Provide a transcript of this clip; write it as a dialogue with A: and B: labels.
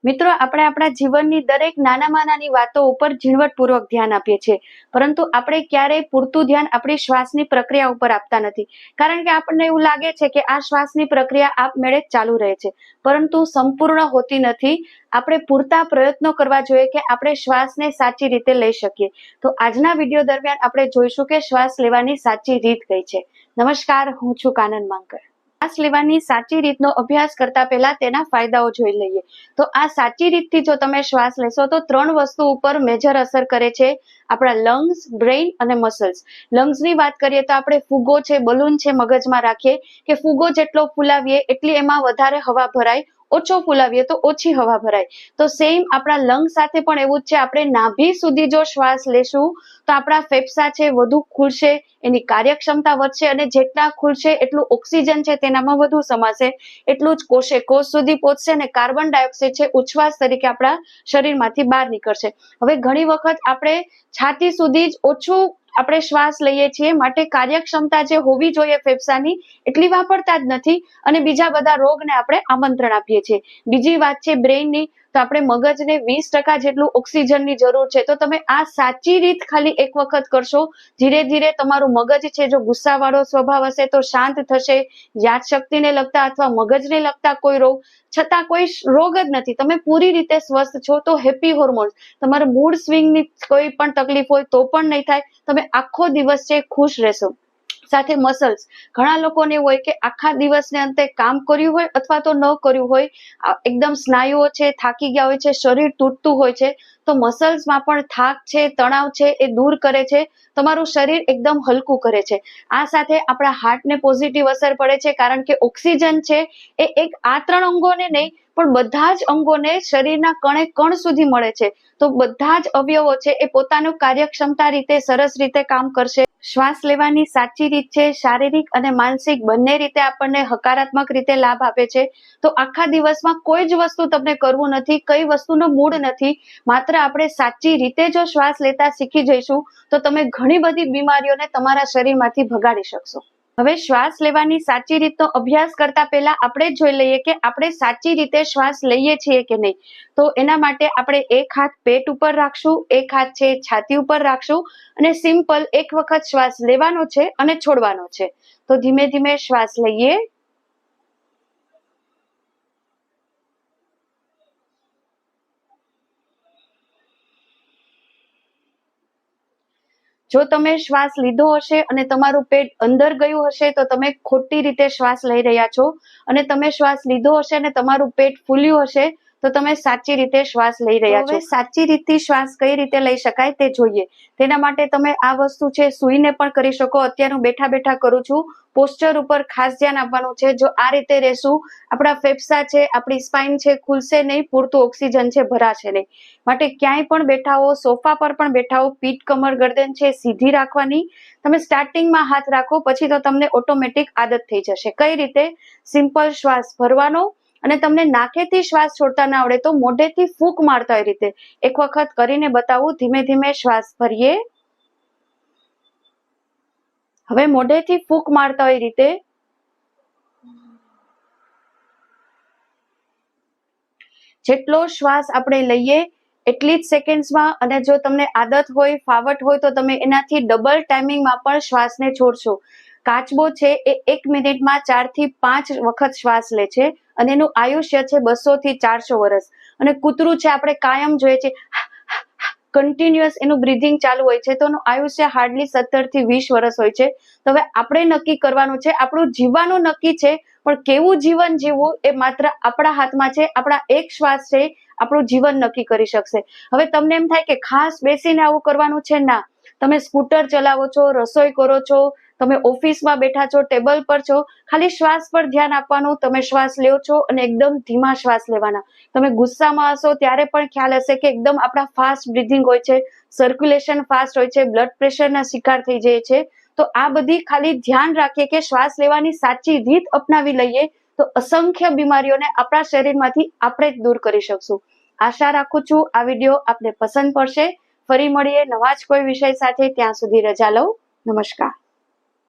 A: મિત્રો, આપણે આપણા જીવનની દરેક નાનામાં નાની વાતો ઉપર ઝીણવટપૂર્વક ધ્યાન આપીએ છીએ, પરંતુ આપણે ક્યારેય પૂરતું ધ્યાન આપણી શ્વાસની પ્રક્રિયા ઉપર આપતા નથી. કારણ કે આપણને એવું લાગે છે કે આ શ્વાસની પ્રક્રિયા આપમેળે જ ચાલુ રહે છે, પરંતુ સંપૂર્ણ હોતી નથી. આપણે પૂરતા પ્રયત્નો કરવા જોઈએ કે આપણે શ્વાસને સાચી રીતે લઈ શકીએ. તો આજના વિડીયો દરમિયાન આપણે જોઈશું કે શ્વાસ લેવાની સાચી રીત કઈ છે. નમસ્કાર, હું છું કાનન માંકર. શ્વાસ લેવાની સાચી રીતનો અભ્યાસ કરતા પહેલા તેના ફાયદાઓ જોઈ લઈએ. તો આ સાચી રીતથી જો તમે શ્વાસ લેશો તો 3 વસ્તુ ઉપર મેજર અસર કરે છે: આપણા લંગ્સ, બ્રેઇન અને મસલ્સ. લંગ્સની વાત કરીએ તો આપણે ફુગ્ગો છે, બલૂન છે, મગજમાં રાખીએ કે ફુગ્ગો જેટલો ફૂલાવીએ એટલી એમાં વધારે હવા ભરાય, ઓછો ફૂલાવીએ તો ઓછી હવા ભરાય. તો સેમ આપણા લંગ સાથે પણ એવું જ છે. આપણે નાભી સુધી જો શ્વાસ લેશું તો આપણા ફેફસા છે વધુ ખુલશે, એની કાર્યક્ષમતા વધશે, અને જેટલા ખુલશે એટલું ઓક્સિજન છે તેનામાં વધુ સમાશે, એટલું જ કોષે કોષ સુધી પહોંચશે અને કાર્બન ડાયોક્સાઇડ છે ઉચ્છ્વાસ તરીકે આપણા શરીરમાંથી બહાર નીકળશે. હવે ઘણી વખત આપણે છાતી સુધી જ ઓછું આપણે શ્વાસ લઈએ છીએ, માટે કાર્યક્ષમતા જે હોવી જોઈએ ફેફસાની એટલી વાપરતા જ નથી, અને બીજા બધા રોગને આપણે આમંત્રણ આપીએ છીએ. બીજી વાત છે બ્રેઇનની. તો આપણે મગજને 20% જેટલું ઓક્સિજનની જરૂર છે. તો તમે આ સાચી રીત ખાલી એક વખત કરશો, ધીરે ધીરે તમારું મગજ છે, જો ગુસ્સાવાળો સ્વભાવ હશે તો શાંત થશે. યાદશક્તિને લગતા અથવા મગજને લગતા કોઈ રોગ, છતાં કોઈ રોગ જ નથી, તમે પૂરી રીતે સ્વસ્થ છો, તો હેપી હોર્મોન્સ, તમારે મૂડ સ્વિંગની કોઈ પણ તકલીફ હોય તો પણ નહીં થાય. તમે આખો દિવસ છે ખુશ રહેશો. સાથે મસલ્સ, ઘણા લોકોને એવું હોય કે આખા દિવસને અંતે કામ કર્યું હોય અથવા તો ન કર્યું હોય, એકદમ સ્નાયુઓ છે થાકી ગયા હોય છે, શરીર તૂટતું હોય છે, તો મસલ્સમાં પણ થાક છે, તણાવ છે એ દૂર કરે છે, તમારું શરીર એકદમ હલકું કરે છે. આ સાથે આપણા હાર્ટને પોઝિટિવ અસર પડે છે, કારણ કે ઓક્સિજન છે એ આ 3 અંગોને નહીં પણ બધા જ અંગોને શરીરના કણે કણ સુધી મળે છે. તો બધા જ અવયવો છે એ પોતાનું કાર્યક્ષમતા રીતે સરસ રીતે કામ કરશે. શ્વાસ લેવાની સાચી રીત છે શારીરિક અને માનસિક બંને રીતે આપણને હકારાત્મક રીતે લાભ આપે છે. તો આખા દિવસમાં કોઈ જ વસ્તુ તમને કરવું નથી, કઈ વસ્તુનો મૂડ નથી, માત્ર આપણે સાચી રીતે જો શ્વાસ લેતા શીખી જઈશું તો તમે ઘણી બધી બીમારીઓને તમારા શરીરમાંથી ભગાડી શકશો. હવે શ્વાસ લેવાની સાચી રીતનો અભ્યાસ કરતા પહેલા આપણે જોઈ લઈએ કે આપણે સાચી રીતે શ્વાસ લઈએ છીએ કે નહીં. તો એના માટે આપણે એક હાથ પેટ ઉપર રાખશું, એક હાથ છે છાતી ઉપર રાખશું, અને સિમ્પલ એક વખત શ્વાસ લેવાનો છે અને છોડવાનો છે. તો ધીમે ધીમે શ્વાસ લઈએ, જો તમે શ્વાસ લીધો હશે અને તમારું પેટ અંદર ગયું હશે તો તમે ખોટી રીતે શ્વાસ લઈ રહ્યા છો, અને તમે શ્વાસ લીધો હશે અને તમારું પેટ ફૂલ્યું હશે તો તમે સાચી રીતે શ્વાસ લઈ રહ્યા છો. સાચી રીતથી શ્વાસ કઈ રીતે લઈ શકાય તે જોઈએ. તેના માટે તમે આ વસ્તુ છે સૂઈને પણ કરી શકો. અત્યારે હું બેઠા બેઠા કરું છું. પોસ્ચર ઉપર ખાસ ધ્યાન આપવાનું છે. જો આ રીતે રહેશું, આપણા ફેફસા છે, આપણી સ્પાઇન છે ખુલશે નહીં, પૂરતું ઓક્સિજન છે ભરાશે નહીં. માટે ક્યાંય પણ બેઠા હો, સોફા પર પણ બેઠા હો, પીઠ, કમર, ગરદન છે સીધી રાખવાની. તમે સ્ટાર્ટિંગમાં હાથ રાખો, પછી તો તમને ઓટોમેટિક આદત થઈ જશે. કઈ રીતે? સિમ્પલ શ્વાસ ભરવાનો, અને તમને નાકેથી શ્વાસ છોડતા ના આવડે તો મોઢેથી ફૂંક મારતા હોય રીતે એક વખત કરીને બતાવું. ધીમે ધીમે શ્વાસ ભરીએ. હવે મોઢેથી ફૂંક મારતા હોય રીતે જેટલો શ્વાસ આપણે લઈએ એટલી જ સેકન્ડ્સમાં, અને જો તમને આદત હોય, ફાવટ હોય તો તમે એનાથી ડબલ ટાઈમિંગમાં પણ શ્વાસને છોડશો. કાચબો છે એ 1 મિનિટમાં 4 થી 5 વખત શ્વાસ લે છે, અને એનું આયુષ્ય છે 200 થી 400 વર્ષ. અને કૂતરું છે આપણે કાયમ જોઈએ છે, કન્ટિન્યુઅસ એનું બ્રીધિંગ ચાલુ હોય છે, તો એનું આયુષ્ય હાર્ડલી 17 થી 20 વર્ષ હોય છે. તો હવે આપણે નક્કી કરવાનું છે, આપણું જીવવાનું નક્કી છે, પણ કેવું જીવન જીવવું એ માત્ર આપણા હાથમાં છે. આપણા એક શ્વાસ છે આપણું જીવન નક્કી કરી શકશે. હવે તમને એમ થાય કે ખાસ બેસીને આવું કરવાનું છે, ના. તમે સ્કૂટર ચલાવો છો, રસોઈ કરો છો, તમે ઓફિસમાં બેઠા છો, ટેબલ પર છો, ખાલી શ્વાસ પર ધ્યાન આપવાનું. તમે શ્વાસ લ્યો છો અને એકદમ ધીમા શ્વાસ લેવાના. તમે ગુસ્સામાં હશો ત્યારે પણ ખ્યાલ હશે કે એકદમ આપણા ફાસ્ટ બ્રીધિંગ હોય છે, સર્ક્યુલેશન ફાસ્ટ હોય છે, બ્લડ પ્રેશરના શિકાર થઈ જાય છે. તો આ બધી ખાલી ધ્યાન રાખીએ કે શ્વાસ લેવાની સાચી રીત અપનાવી લઈએ તો અસંખ્ય બીમારીઓને આપણા શરીરમાંથી આપણે જ દૂર કરી શકશું. આશા રાખું છું આ વિડીયો આપને પસંદ પડશે. ફરી મળીએ નવા જ કોઈ વિષય સાથે. ત્યાં સુધી રજા લઉં. નમસ્કાર.